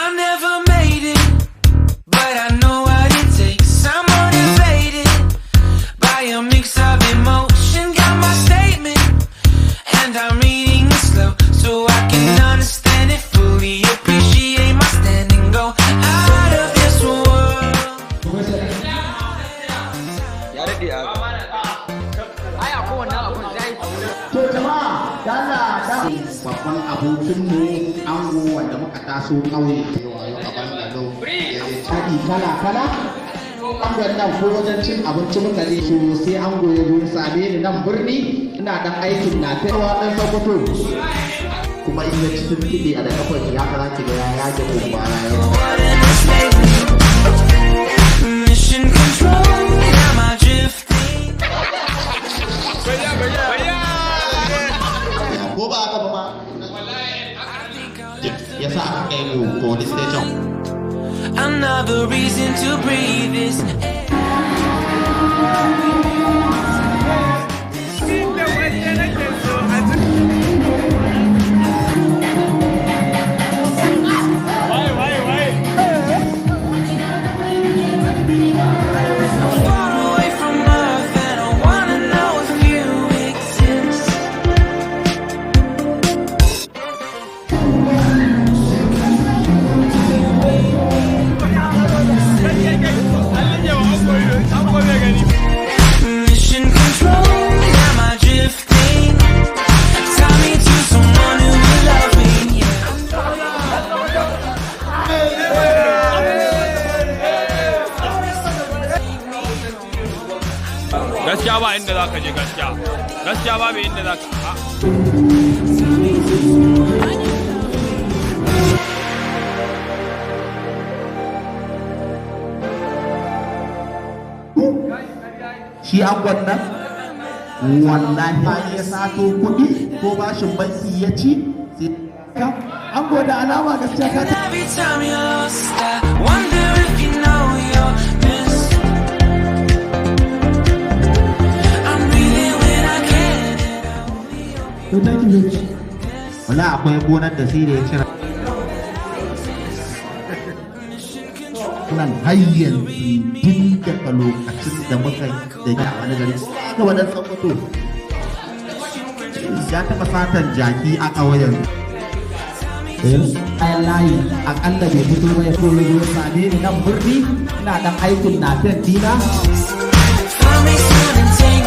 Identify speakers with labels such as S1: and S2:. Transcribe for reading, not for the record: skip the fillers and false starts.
S1: I never made it, but I know what it takes. I'm motivated by a mix of emotion. Got my statement, and I'm reading it slow so I can understand it fully. Appreciate my standing, go out of this world.
S2: Babban abokinmu ango wanda muka taso ƙauye shaɗi kala-kala angon nan ko wajen cin abinci muka je so sai ango ya zo same ni nan birni ina dan aikin na taiwa ɗan sokoto kuma in ya ci tuntuɓe a da kafar ya fara ki ga ya yage kuma
S1: Mission control, am I drifting?
S2: ko ba haka ba ma ya sa aka kai mu police station.
S1: Another reason to breathe is far away from Earth, and I wanna know if you exist. Mission control, am I drifting? Tie me to someone who will love me,
S3: gaskiya ba inda za ka je gaskiya ba bai inda za ka
S2: shi angon nan wallahi ba ya sato kuɗi ko bashin banki ya ci sai ka ango da alama gaskiya ka ta
S1: every time you're lost, I wonder if you know you're missed. I'm breathing when I can, and I will be
S2: wala akwai gonar da sai da ya cira nan har yanzu tun daga lokacin da muka da ya wani gari ga wadan tsakoto ya taɓa satan jaki a ƙauyen bayan layi akalla bai fito ba ya kore zuwa same ni nan birni ina dan aikin na dina
S1: Find me soon and take